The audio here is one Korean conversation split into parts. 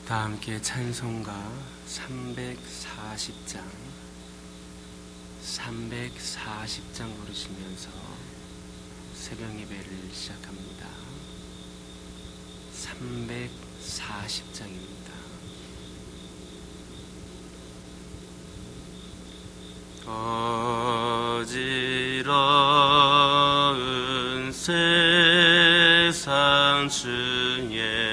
다 함께 찬송가 340장 부르시면서 새벽 예배를 시작합니다. 340장입니다. 어지러운 세상 중에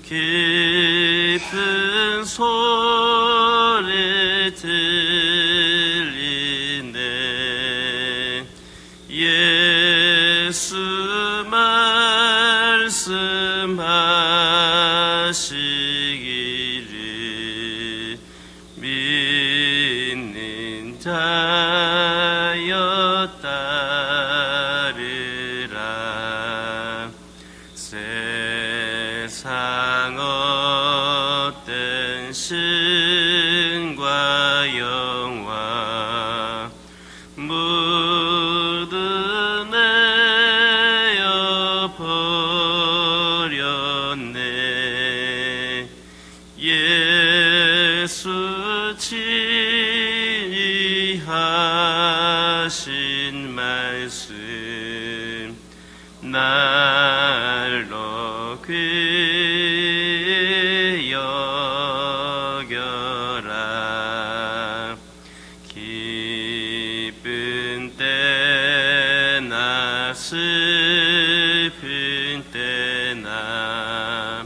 깊은 소리 들리네. 예수 말씀하시기를 믿는 자여 따르라. 세상 어떤 신과 영화 모두 내어 버렸네. 예수 친히 하신 말씀 날로 귀히 여겨라. 기쁜 때나 슬픈 때나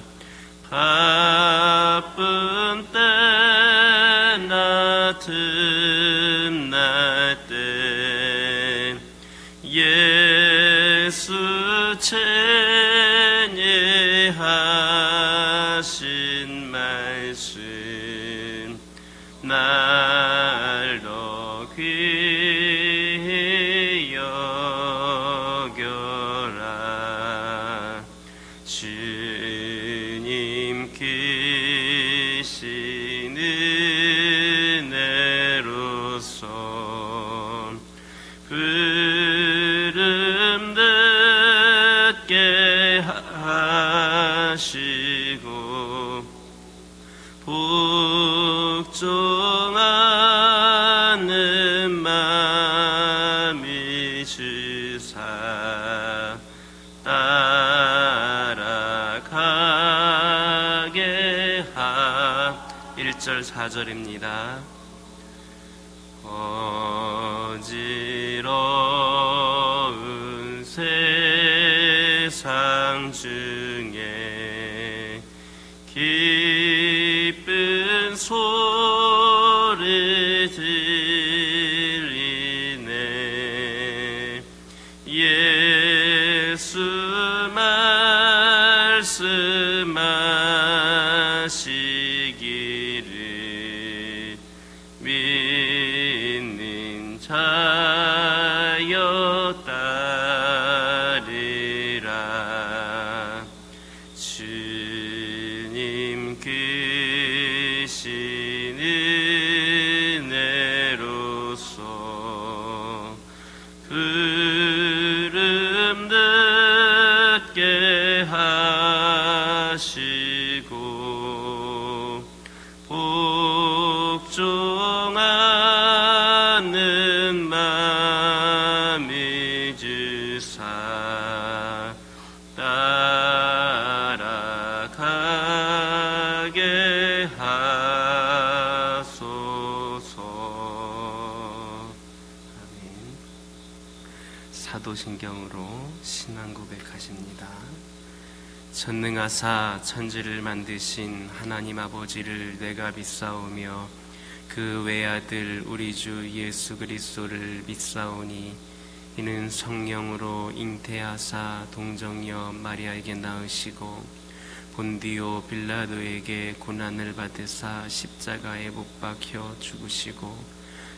바쁜 때나 틈날 때 예수 친히 하신 말씀 날로 귀히 여겨라. 주님 크신 은혜로서 부름 듣게 하시고 복종하는 마음이 주사 따라가게 하. 1절 4절입니다. 어지러운 세상 중에 깊은 소리 들리네. 예수 말씀하시기를 믿는 자여 따르라. 주님 크신 은혜로서 부름 듣게 하시고 복종하는 마음이 주사 따라가게 하소서. 아멘. 사도신경으로 신앙 고백하십니다. 전능하사 천지를 만드신 하나님 아버지를 내가 믿사오며 그 외아들 우리 주 예수 그리스도를 믿사오니 이는 성령으로 잉태하사 동정녀 마리아에게 낳으시고 본디오 빌라도에게 고난을 받으사 십자가에 못 박혀 죽으시고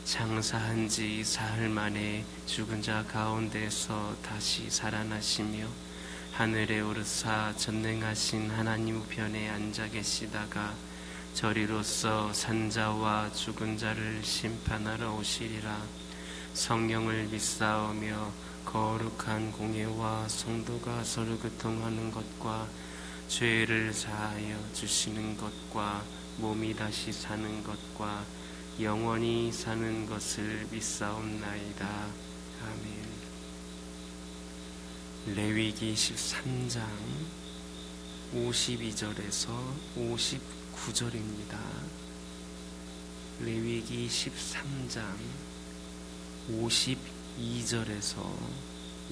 장사한 지 사흘 만에 죽은 자 가운데서 다시 살아나시며 하늘에 오르사 전능하신 하나님 우편에 앉아 계시다가 저리로서 산자와 죽은 자를 심판하러 오시리라. 성령을 믿사오며 거룩한 공예와 성도가 서로 교통하는 것과 죄를 사하여 주시는 것과 몸이 다시 사는 것과 영원히 사는 것을 믿사옵나이다. 아멘. 레위기 13장 52절에서 59절입니다. 레위기 13장 52절에서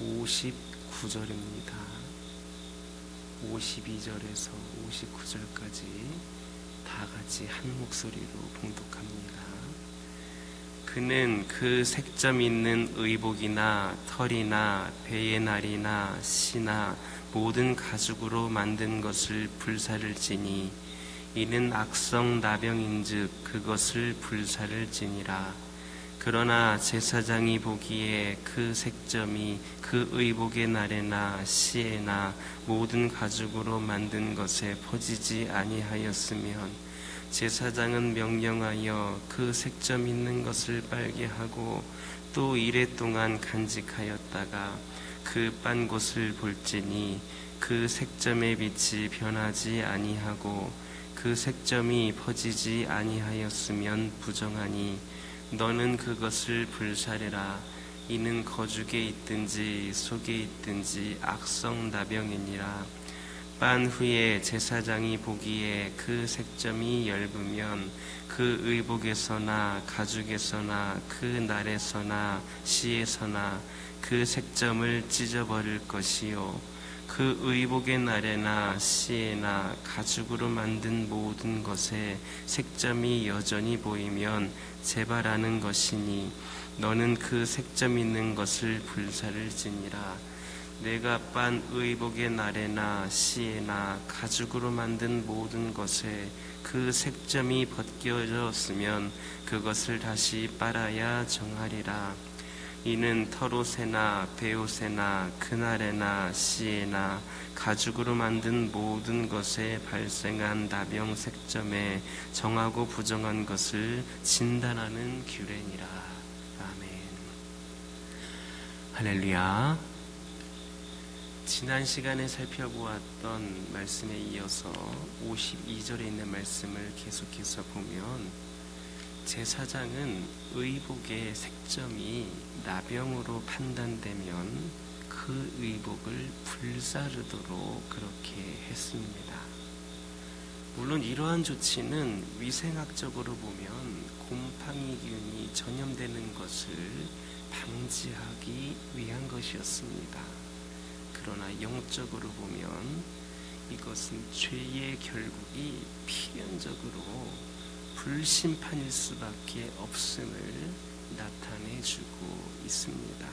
59절입니다. 52절에서 59절까지 다 같이 한 목소리로 봉독합니다. 그는 그 색점 있는 의복이나 털이나 배의 날이나 씨나 모든 가죽으로 만든 것을 불사를 지니 이는 악성 나병인즉 그것을 불사를 지니라. 그러나 제사장이 보기에 그 색점이 그 의복의 날에나 씨에나 모든 가죽으로 만든 것에 퍼지지 아니하였으면 제사장은 명령하여 그 색점 있는 것을 빨게 하고 또 이레 동안 간직하였다가 그 빤 곳을 볼지니 그 색점의 빛이 변하지 아니하고 그 색점이 퍼지지 아니하였으면 부정하니 너는 그것을 불사르라. 이는 거죽에 있든지 속에 있든지 악성 나병이니라. 빤 후에 제사장이 보기에 그 색점이 엷으면 그 의복에서나 가죽에서나 그 날에서나 씨에서나 그 색점을 찢어버릴 것이요 그 의복의 날에나 씨에나 가죽으로 만든 모든 것에 색점이 여전히 보이면 재발하는 것이니 너는 그 색점 있는 것을 불사를 지니라. 내가 빤 의복의 날에나 씨에나 가죽으로 만든 모든 것에 그 색점이 벗겨졌으면 그것을 다시 빨아야 정하리라. 이는 털옷에나 배옷에나 그날에나 씨에나 가죽으로 만든 모든 것에 발생한 나병 색점에 정하고 부정한 것을 진단하는 규례니라. 아멘. 할렐루야. 지난 시간에 살펴보았던 말씀에 이어서 52절에 있는 말씀을 계속해서 보면 제사장은 의복의 색점이 나병으로 판단되면 그 의복을 불사르도록 그렇게 했습니다. 물론 이러한 조치는 위생학적으로 보면 곰팡이균이 전염되는 것을 방지하기 위한 것이었습니다. 그러나 영적으로 보면 이것은 죄의 결국이 필연적으로 불심판일 수밖에 없음을 나타내주고 있습니다.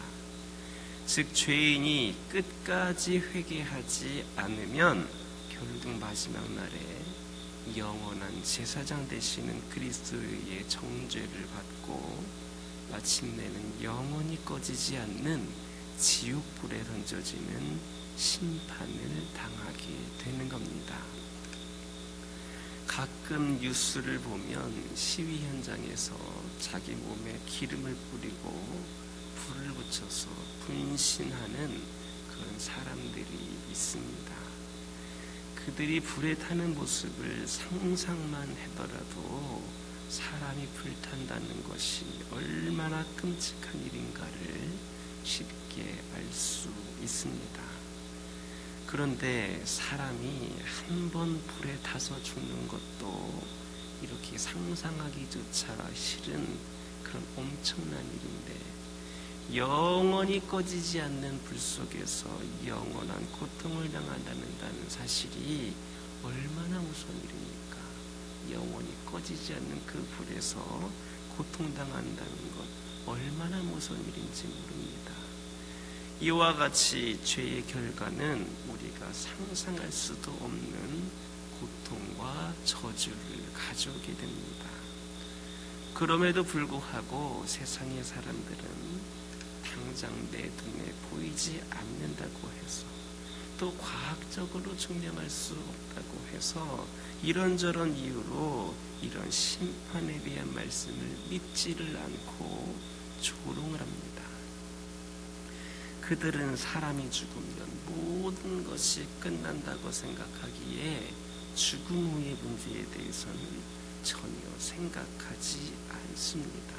즉 죄인이 끝까지 회개하지 않으면 결국 마지막 날에 영원한 제사장 되시는 그리스도의 정죄를 받고 마침내는 영원히 꺼지지 않는 지옥불에 던져지는 심판을 당하게 되는 겁니다. 가끔 뉴스를 보면 시위 현장에서 자기 몸에 기름을 뿌리고 불을 붙여서 분신하는 그런 사람들이 있습니다. 그들이 불에 타는 모습을 상상만 하더라도 사람이 불탄다는 것이 얼마나 끔찍한 일인가를 쉽게 알 수 있습니다. 그런데 사람이 한 번 불에 타서 죽는 것도 이렇게 상상하기조차 싫은 그런 엄청난 일인데 영원히 꺼지지 않는 불 속에서 영원한 고통을 당한다는 사실이 얼마나 무서운 일입니까? 영원히 꺼지지 않는 그 불에서 고통당한다는 것 얼마나 무서운 일인지 모릅니다. 이와 같이 죄의 결과는 우리가 상상할 수도 없는 고통과 저주를 가져오게 됩니다. 그럼에도 불구하고 세상의 사람들은 당장 내 눈에 보이지 않는다고 해서 또 과학적으로 증명할 수 없다고 해서 이런저런 이유로 이런 심판에 대한 말씀을 믿지를 않고 조롱을 합니다. 그들은 사람이 죽으면 모든 것이 끝난다고 생각하기에 죽음 후의 문제에 대해서는 전혀 생각하지 않습니다.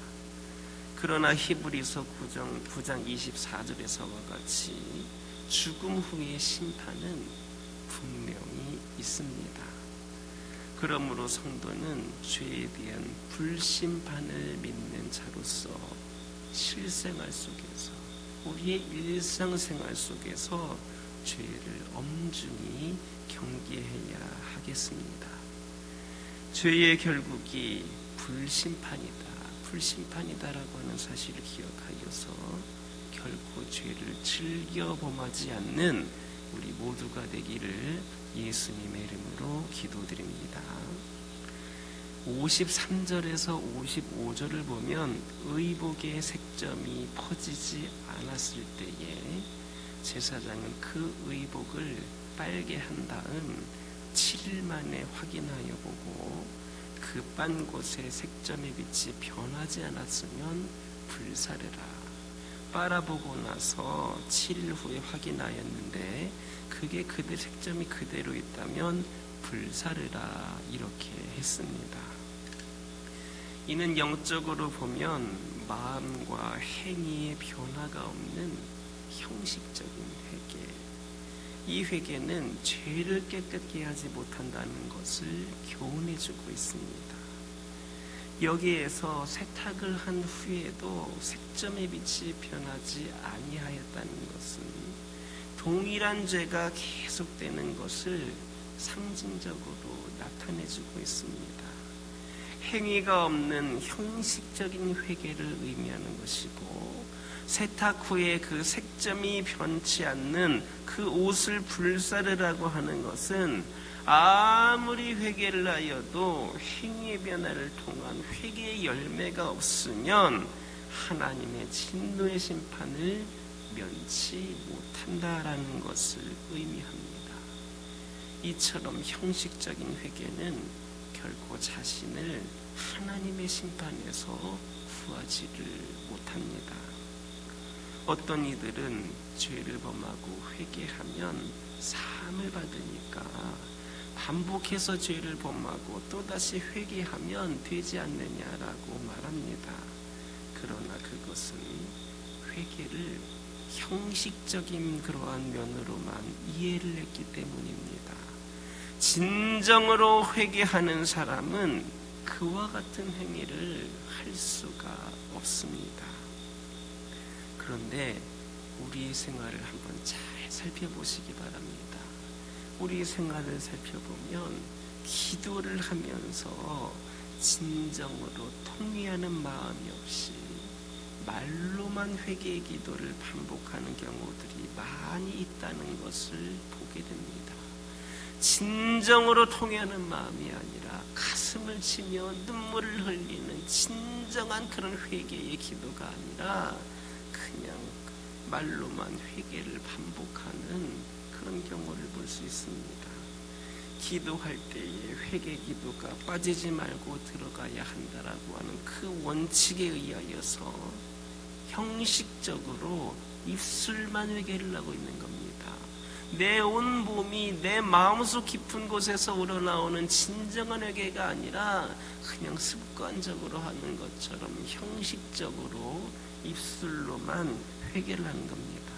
그러나 히브리서 9장 24절에서와 같이 죽음 후의 심판은 분명히 있습니다. 그러므로 성도는 죄에 대한 불심판을 믿는 자로서 실생활 속에서, 우리의 일상생활 속에서 죄를 엄중히 경계해야 하겠습니다. 죄의 결국이 불심판이다라고 하는 사실을 기억하여서 결코 죄를 즐겨 범하지 않는 우리 모두가 되기를 예수님의 이름으로 기도드립니다. 53절에서 55절을 보면 의복의 색점이 퍼지지 않았을 때에 제사장은 그 의복을 빨게 한 다음 7일 만에 확인하여 보고 그 빤 곳의 색점의 빛이 변하지 않았으면 불사르라. 빨아보고 나서 7일 후에 확인하였는데 그게 그대 색점이 그대로 있다면 불사르라, 이렇게 했습니다. 이는 영적으로 보면 마음과 행위의 변화가 없는 형식적인 회개, 이 회개는 죄를 깨끗게 하지 못한다는 것을 교훈해주고 있습니다. 여기에서 세탁을 한 후에도 색점의 빛이 변하지 아니하였다는 것은 동일한 죄가 계속되는 것을 상징적으로 나타내주고 있습니다. 행위가 없는 형식적인 회개를 의미하는 것이고, 세탁 후에 그 색점이 변치 않는 그 옷을 불사르라고 하는 것은 아무리 회개를 하여도 행위의 변화를 통한 회개의 열매가 없으면 하나님의 진노의 심판을 면치 못한다라는 것을 의미합니다. 이처럼 형식적인 회개는 결코 자신을 하나님의 심판에서 구하지를 못합니다. 어떤 이들은 죄를 범하고 회개하면 사함을 받으니까 반복해서 죄를 범하고 또다시 회개하면 되지 않느냐라고 말합니다. 그러나 그것은 회개를 형식적인 그러한 면으로만 이해를 했기 때문입니다. 진정으로 회개하는 사람은 그와 같은 행위를 할 수가 없습니다. 그런데 우리의 생활을 한번 잘 살펴보시기 바랍니다. 우리의 생활을 살펴보면 기도를 하면서 진정으로 통회하는 마음이 없이 말로만 회개의 기도를 반복하는 경우들이 많이 있다는 것을 보게 됩니다. 진정으로 통회하는 마음이 아니라 가슴을 치며 눈물을 흘리는 진정한 그런 회개의 기도가 아니라 그냥 말로만 회개를 반복하는 그런 경우를 볼 수 있습니다. 기도할 때에 회개 기도가 빠지지 말고 들어가야 한다라고 하는 그 원칙에 의하여서 형식적으로 입술만 회개를 하고 있는 겁니다. 내 온 몸이 내 마음속 깊은 곳에서 우러나오는 진정한 회개가 아니라 그냥 습관적으로 하는 것처럼 형식적으로 입술로만 회개를 하는 겁니다.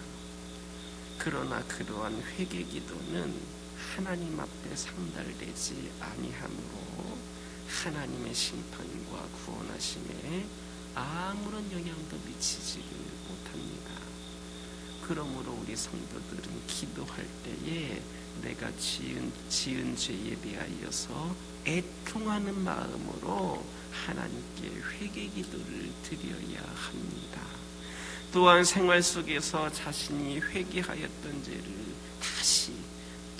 그러나 그러한 회개 기도는 하나님 앞에 상달되지 아니하므로 하나님의 심판과 구원하심에 아무런 영향도 미치지를 못합니다. 그러므로 우리 성도들은 기도할 때에 내가 지은 죄에 대하여서 애통하는 마음으로 하나님께 회개 기도를 드려야 합니다. 또한 생활 속에서 자신이 회개하였던 죄를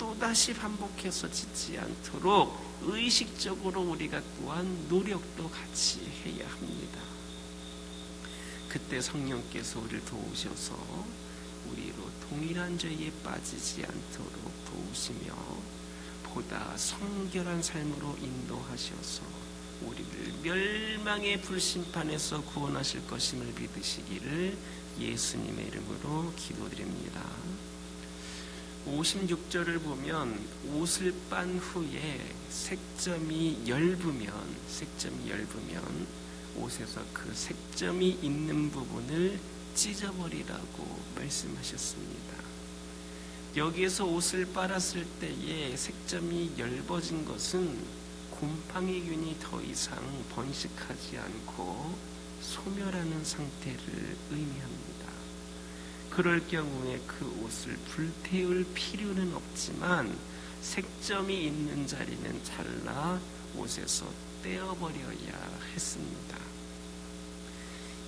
또다시 반복해서 짓지 않도록 의식적으로 우리가 또한 노력도 같이 해야 합니다. 그때 성령께서 우리를 도우셔서 우리로 동일한 죄에 빠지지 않도록 도우시며 보다 성결한 삶으로 인도하셔서 우리를 멸망의 불심판에서 구원하실 것임을 믿으시기를 예수님의 이름으로 기도드립니다. 56절을 보면 옷을 빤 후에 색점이 엷으면 옷에서 그 색점이 있는 부분을 찢어버리라고 말씀하셨습니다. 여기에서 옷을 빨았을 때에 색점이 엷어진 것은 곰팡이균이 더 이상 번식하지 않고 소멸하는 상태를 의미합니다. 그럴 경우에 그 옷을 불태울 필요는 없지만 색점이 있는 자리는 잘라 옷에서 떼어버려야 했습니다.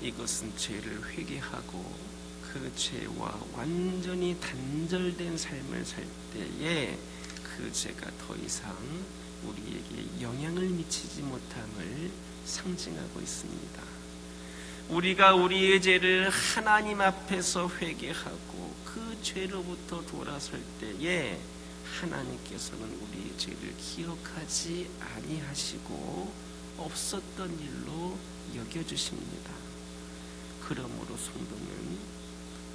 이것은 죄를 회개하고 그 죄와 완전히 단절된 삶을 살 때에 그 죄가 더 이상 우리에게 영향을 미치지 못함을 상징하고 있습니다. 우리가 우리의 죄를 하나님 앞에서 회개하고 그 죄로부터 돌아설 때에 하나님께서는 우리의 죄를 기억하지 아니하시고 없었던 일로 여겨주십니다. 그러므로 성도는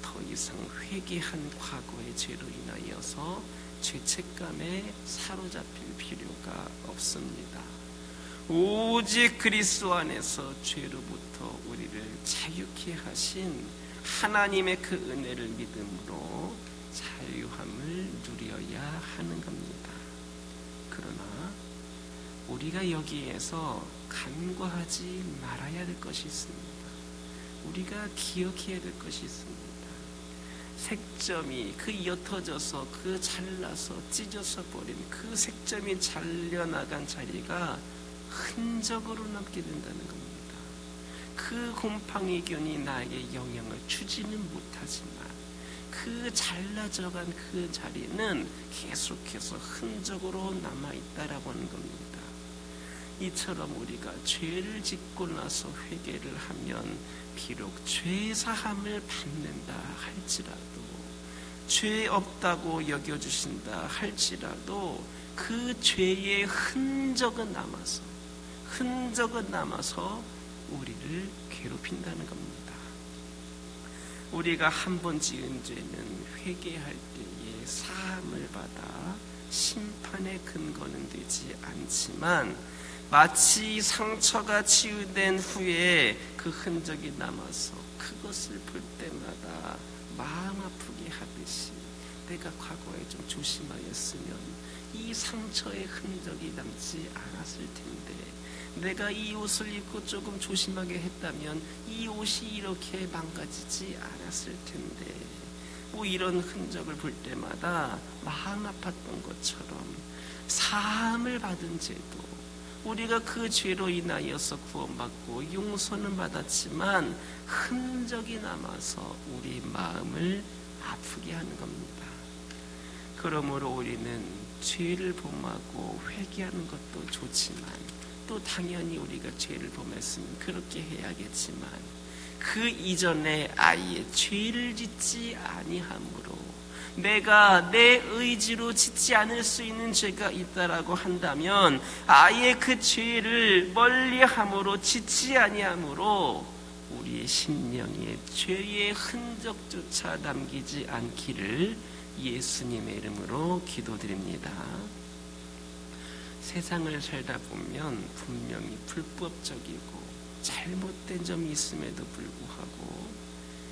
더 이상 회개한 과거의 죄로 인하여서 죄책감에 사로잡힐 필요가 없습니다. 오직 그리스도 안에서 죄로부터 우리를 자유케 하신 하나님의 그 은혜를 믿음으로 자유함을 누려야 하는 겁니다. 그러나 우리가 여기에서 간과하지 말아야 될 것이 있습니다. 우리가 기억해야 될 것이 있습니다. 색점이 그 옅어져서 그 잘라서 찢어서 버린 그 색점이 잘려나간 자리가 흔적으로 남게 된다는 겁니다. 그 곰팡이균이 나에게 영향을 주지는 못하지만 그 잘라져간 그 자리는 계속해서 흔적으로 남아있다라고 하는 겁니다. 이처럼 우리가 죄를 짓고 나서 회개를 하면 비록 죄사함을 받는다 할지라도 죄 없다고 여겨주신다 할지라도 그 죄의 흔적은 남아서 우리를 괴롭힌다는 겁니다. 우리가 한 번 지은 죄는 회개할 때에 사함을 받아 심판의 근거는 되지 않지만 마치 상처가 치유된 후에 그 흔적이 남아서 그것을 볼 때마다 마음 아프게 하듯이 내가 과거에 좀 조심하였으면 이 상처의 흔적이 남지 않았을 텐데, 내가 이 옷을 입고 조금 조심하게 했다면 이 옷이 이렇게 망가지지 않았을 텐데, 뭐 이런 흔적을 볼 때마다 마음 아팠던 것처럼 사함을 받은 죄도 우리가 그 죄로 인하여서 구원받고 용서는 받았지만 흔적이 남아서 우리 마음을 아프게 하는 겁니다. 그러므로 우리는 죄를 범하고 회개하는 것도 좋지만 또 당연히 우리가 죄를 범했으면 그렇게 해야겠지만 그 이전에 아예 죄를 짓지 아니함으로 내가 내 의지로 짓지 않을 수 있는 죄가 있다라고 한다면 아예 그 죄를 멀리함으로 짓지 아니함으로 우리의 심령에 죄의 흔적조차 남기지 않기를 예수님의 이름으로 기도드립니다. 세상을 살다 보면 분명히 불법적이고 잘못된 점이 있음에도 불구하고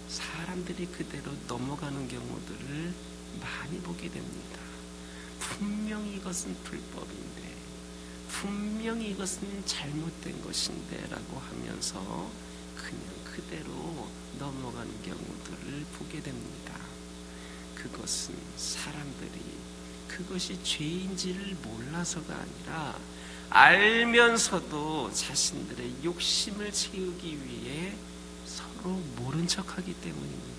사람들이 그대로 넘어가는 경우들을 많이 보게 됩니다. 분명히 이것은 불법인데, 분명히 이것은 잘못된 것인데 라고 하면서 그냥 그대로 넘어가는 경우들을 보게 됩니다. 그것은 사람들이 그것이 죄인지를 몰라서가 아니라 알면서도 자신들의 욕심을 채우기 위해 서로 모른 척하기 때문입니다.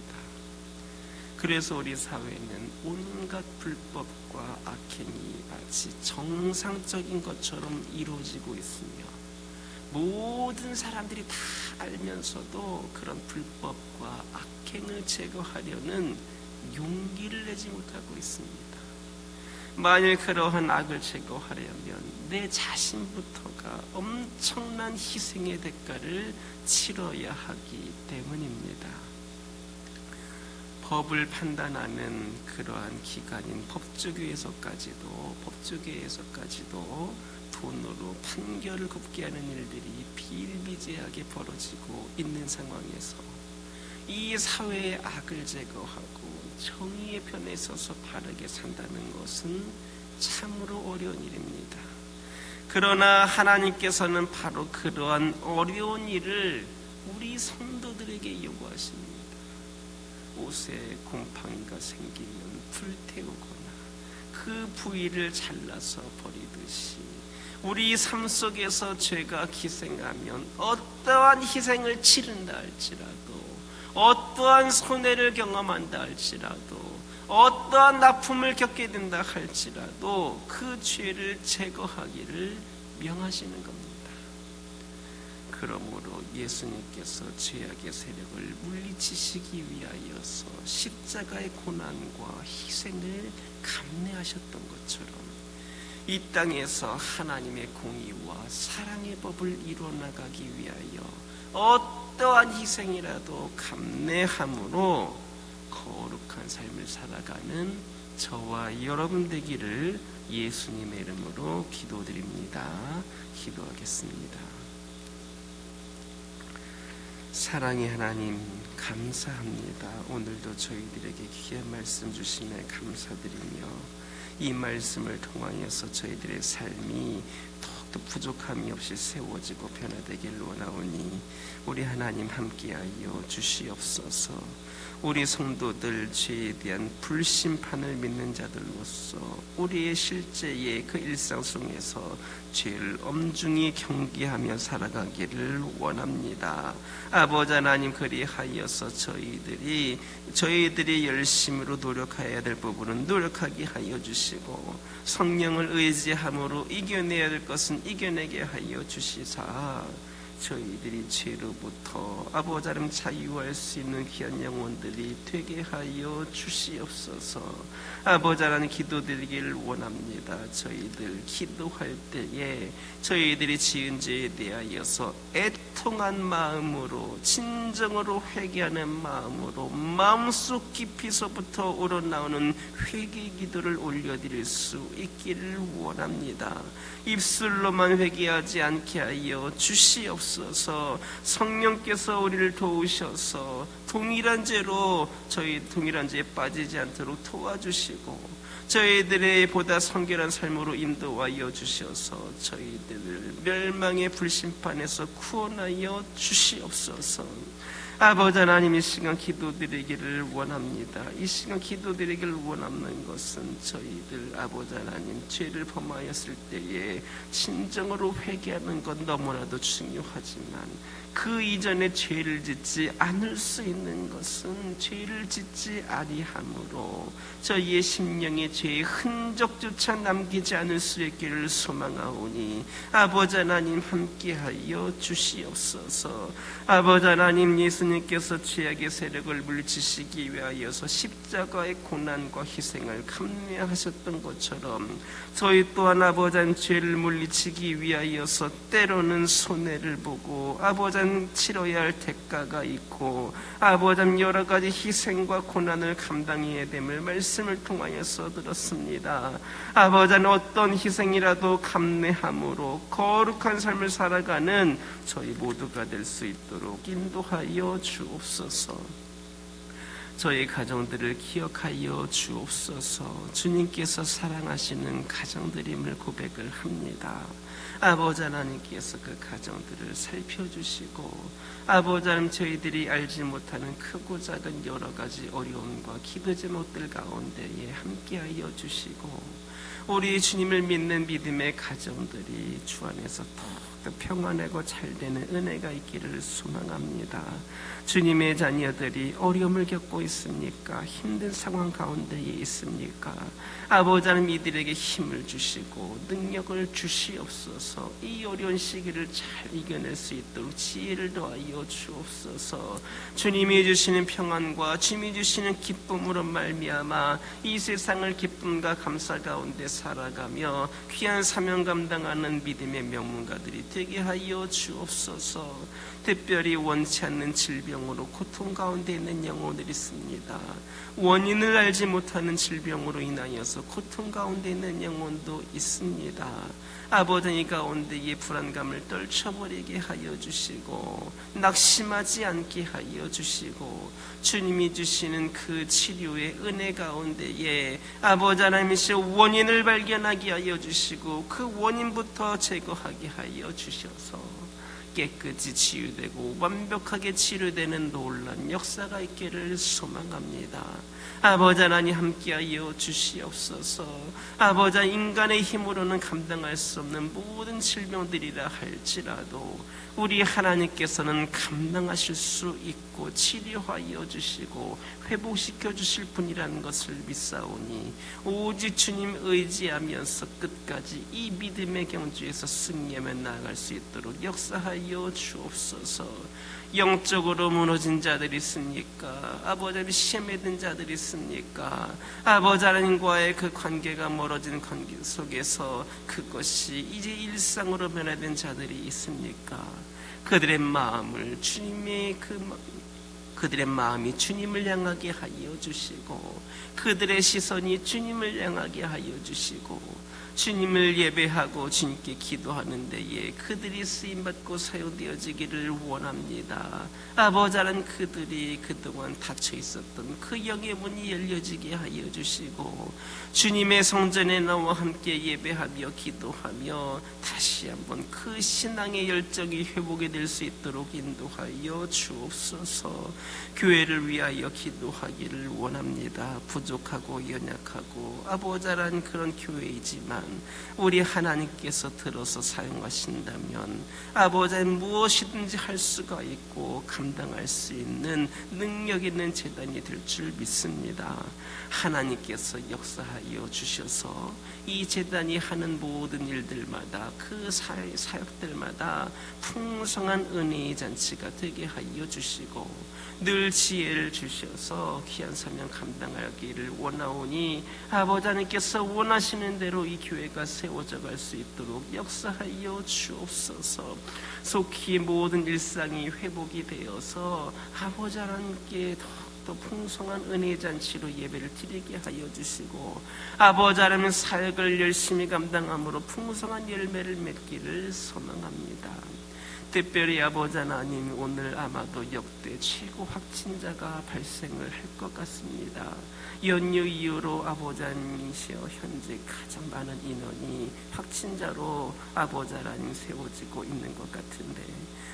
그래서 우리 사회는 온갖 불법과 악행이 마치 정상적인 것처럼 이루어지고 있으며 모든 사람들이 다 알면서도 그런 불법과 악행을 제거하려는 용기를 내지 못하고 있습니다. 만일 그러한 악을 제거하려면 내 자신부터가 엄청난 희생의 대가를 치러야 하기 때문입니다. 법을 판단하는 그러한 기관인 법조계에서까지도 돈으로 판결을 굽게 하는 일들이 비일비재하게 벌어지고 있는 상황에서 이 사회의 악을 제거하고 정의의 편에 서서 바르게 산다는 것은 참으로 어려운 일입니다. 그러나 하나님께서는 바로 그러한 어려운 일을 우리 성도들에게 요구하십니다. 옷에 곰팡이가 생기면 불태우거나 그 부위를 잘라서 버리듯이 우리 삶 속에서 죄가 기생하면 어떠한 희생을 치른다 할지라도, 어떠한 손해를 경험한다 할지라도, 어떠한 아픔을 겪게 된다 할지라도 그 죄를 제거하기를 명하시는 겁니다. 그러므로 예수님께서 죄악의 세력을 물리치시기 위하여서 십자가의 고난과 희생을 감내하셨던 것처럼 이 땅에서 하나님의 공의와 사랑의 법을 이루어나가기 위하여 어떠한 희생이라도 감내함으로 거룩한 삶을 살아가는 저와 여러분 되기를 예수님의 이름으로 기도드립니다. 기도하겠습니다. 사랑의 하나님, 감사합니다. 오늘도 저희들에게 귀한 말씀 주심에 감사드리며 이 말씀을 통하여서 저희들의 삶이 더욱더 부족함이 없이 세워지고 변화되길 원하오니 우리 하나님 함께하여 주시옵소서. 우리 성도들 죄에 대한 불심판을 믿는 자들로서 우리의 실제의 그 일상 속에서 죄를 엄중히 경계하며 살아가기를 원합니다. 아버지 하나님, 그리하여서 저희들이 열심으로 노력해야 될 부분은 노력하게 하여 주시고 성령을 의지함으로 이겨내야 될 것은 이겨내게 하여 주시사 저희들이 죄로부터 아버지 하나님 자유할 수 있는 귀한 영혼들이 되게 하여 주시옵소서. 아버지 하나님, 기도드리기를 원합니다. 저희들 기도할 때에 저희들이 지은 죄에 대하여서 애통한 마음으로, 진정으로 회개하는 마음으로 마음속 깊이서부터 우러나오는 회개 기도를 올려드릴 수 있기를 원합니다. 입술로만 회개하지 않게 하여 주시옵소서. 성령께서 우리를 도우셔서 동일한 죄로 동일한 죄에 빠지지 않도록 도와주시고 저희들의 보다 성결한 삶으로 인도하여 주셔서 저희들을 멸망의 불심판에서 구원하여 주시옵소서. 아버지 하나님, 이 시간 기도드리기를 원합니다. 이 시간 기도드리기를 원하는 것은 저희들 아버지 하나님 죄를 범하였을 때에 진정으로 회개하는 것 너무나도 중요하지만 그 이전에 죄를 짓지 않을 수 있는 것은 죄를 짓지 아니함으로 저희의 심령에 죄의 흔적조차 남기지 않을 수 있기를 소망하오니 아버지 하나님 함께하여 주시옵소서. 아버지 하나님, 예수님께서 죄악의 세력을 물리치시기 위하여서 십자가의 고난과 희생을 감내하셨던 것처럼 저희 또한 아버지 하나님 죄를 물리치기 위하여서 때로는 손해를 보고 아버지 하나님 치러야 할 대가가 있고 아버지 하나님 여러 가지 희생과 고난을 감당해야 됨을 말씀을 통하여서 들었습니다. 아버지 하나님, 어떤 희생이라도 감내함으로 거룩한 삶을 살아가는 저희 모두가 될 수 있도록 인도하여 주옵소서. 저희 가정들을 기억하여 주옵소서. 주님께서 사랑하시는 가정들임을 고백을 합니다. 아버지 하나님께서 그 가정들을 살펴주시고 아버지 하나님, 저희들이 알지 못하는 크고 작은 여러 가지 어려움과 기도 제목들 가운데에 함께하여 주시고 우리 주님을 믿는 믿음의 가정들이 주 안에서 더욱더 평안하고 잘되는 은혜가 있기를 소망합니다. 주님의 자녀들이 어려움을 겪고 있습니까? 힘든 상황 가운데에 있습니까? 아버지 하나님, 이들에게 힘을 주시고 능력을 주시옵소서. 이 어려운 시기를 잘 이겨낼 수 있도록 지혜를 더하여 주옵소서. 주님이 주시는 평안과 주님이 주시는 기쁨으로 말미암아 이 세상을 기쁨과 감사 가운데 살아가며 귀한 사명 감당하는 믿음의 명문가들이 되게 하여 주옵소서. 특별히 원치 않는 질병으로 고통 가운데 있는 영혼들이 있습니다. 원인을 알지 못하는 질병으로 인하여서 고통 가운데 있는 영혼도 있습니다. 아버지, 이 가운데의 불안감을 떨쳐버리게 하여 주시고 낙심하지 않게 하여 주시고 주님이 주시는 그 치료의 은혜 가운데에 아버지 하나님이시여 원인을 발견하게 하여 주시고 그 원인부터 제거하게 하여 주셔서 깨끗이 치유되고 완벽하게 치료되는 놀라운 역사가 있기를 소망합니다. 아버지 하나님 함께하여 주시옵소서. 아버지, 인간의 힘으로는 감당할 수 없는 모든 질병들이라 할지라도 우리 하나님께서는 감당하실 수 있고 치료하여 주시고 회복시켜 주실 분이라는 것을 믿사오니 오직 주님 의지하면서 끝까지 이 믿음의 경주에서 승리하며 나아갈 수 있도록 역사하여 주옵소서. 영적으로 무너진 자들이 있습니까? 아버지 하나님, 시험에 든 자들이 있습니까? 아버지 하나님과의 그 관계가 멀어진 관계 속에서 그것이 이제 일상으로 변화된 자들이 있습니까? 그들의 마음을 그들의 마음이 주님을 향하게 하여 주시고 그들의 시선이 주님을 향하게 하여 주시고 주님을 예배하고 주님께 기도하는 데에 그들이 쓰임받고 사용되어지기를 원합니다. 아버지 하나님, 그들이 그동안 닫혀 있었던 그 영의 문이 열려지게 하여 주시고 주님의 성전에 나와 함께 예배하며 기도하며 다시 한번 그 신앙의 열정이 회복이 될 수 있도록 인도하여 주옵소서. 교회를 위하여 기도하기를 원합니다. 부족하고 연약하고 아버지 하나님, 그런 교회이지만 우리 하나님께서 들어서 사용하신다면 아버지 하나님, 무엇이든지 할 수가 있고 감당할 수 있는 능력 있는 제단이 될 줄 믿습니다. 하나님께서 역사하여 주셔서 이 제단이 하는 모든 일들마다 그 사역들마다 풍성한 은혜의 잔치가 되게 하여 주시고 늘 지혜를 주셔서 귀한 사명 감당하기를 원하오니 아버지 하나님께서 원하시는 대로 이 교회가 세워져 갈 수 있도록 역사하여 주옵소서. 속히 모든 일상이 회복이 되어서 아버지 하나님께 더 풍성한 은혜의 잔치로 예배를 드리게 하여 주시고 아버지 하나님, 사역을 열심히 감당함으로 풍성한 열매를 맺기를 소망합니다. 특별히 아버지 하나님, 오늘 아마도 역대 최고 확진자가 발생을 할 것 같습니다. 연휴 이후로 아버지 하나님이시여 현재 가장 많은 인원이 확진자로 아버지 하나님 세워지고 있는 것 같은데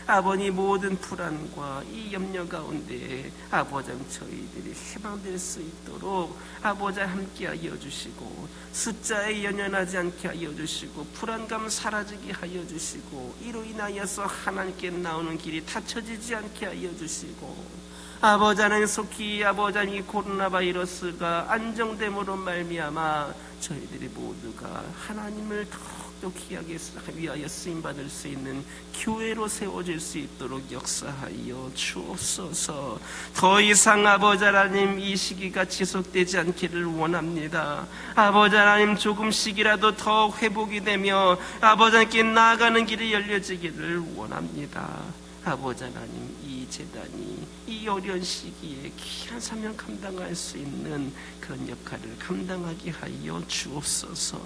아버님, 모든 불안과 이 염려 가운데 아버지 하나님, 저희들이 해방될 수 있도록 아버지 함께하여 주시고 숫자에 연연하지 않게 하여 주시고 불안감 사라지게 하여 주시고 이로 인하여서 하나님께 나오는 길이 닫혀지지 않게 하여 주시고 아버지 하나님, 속히 아버지 하나님, 이 코로나 바이러스가 안정됨으로 말미암아 저희들이 모두가 하나님을 더욱더 귀하게 위하여 쓰임받을 수 있는 교회로 세워질 수 있도록 역사하여 주옵소서. 더 이상 아버지 하나님, 이 시기가 지속되지 않기를 원합니다. 아버지 하나님, 조금씩이라도 더 회복이 되며 아버지 하나님께 나아가는 길이 열려지기를 원합니다. 아버지 하나님, 이 제단이 이 어려운 시기에 귀한 사명 감당할 수 있는 그런 역할을 감당하게 하여 주옵소서.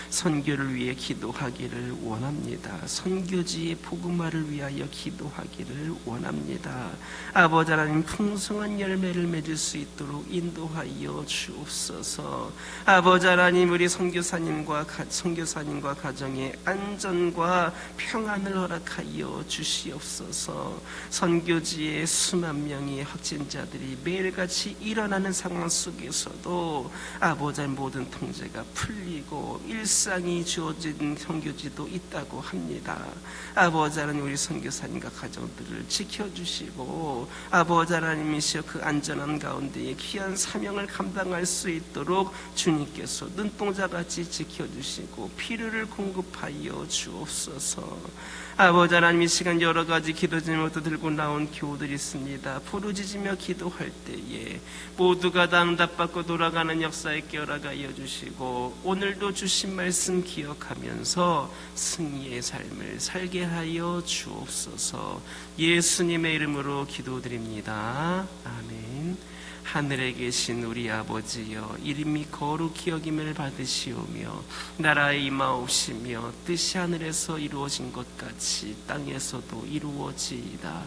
선교를 위해 기도하기를 원합니다. 선교지의 복음화를 위하여 기도하기를 원합니다. 아버지 하나님, 풍성한 열매를 맺을 수 있도록 인도하여 주옵소서. 아버지 하나님, 우리 선교사님과 가정의 안전과 평안을 허락하여 주시옵소서. 선교지의 수만 명의 확진자들이 매일같이 일어나는 상황 속에서도 아버지 하나님, 모든 통제가 풀리고 일상이 주어진 선교지도 있다고 합니다. 아버지 하나님, 우리 선교사님과 가정들을 지켜주시고 아버지 하나님이시여 그 안전한 가운데에 귀한 사명을 감당할 수 있도록 주님께서 눈동자같이 지켜주시고 필요를 공급하여 주옵소서. 아버지 하나님, 이 시간 여러 가지 기도 제목도 들고 나온 교우들이 있습니다. 부르짖으며 기도할 때에 모두가 다 응답받고 돌아가는 역사에 깨어나게 하여 주시고 오늘도 주신 말 말씀 기억하면서 승리의 삶을 살게 하여 주옵소서. 예수님의 이름으로 기도드립니다. 아멘. 하늘에 계신 우리 아버지여, 이름이 거룩히 여김을 받으시오며 나라에 임하옵시며 뜻이 하늘에서 이루어진 것 같이 땅에서도 이루어지이다.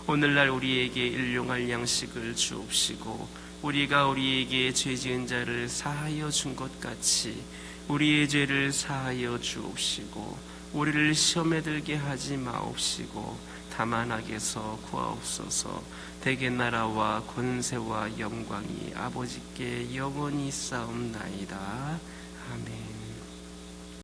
오늘날 우리에게 일용할 양식을 주옵시고 우리가 우리에게 죄 지은 자를 사하여 준 것 같이 우리의 죄를 사하여 주옵시고 우리를 시험에 들게 하지 마옵시고 다만 악에서 구하옵소서. 대개 나라와 권세와 영광이 아버지께 영원히 쌓옵나이다. 아멘.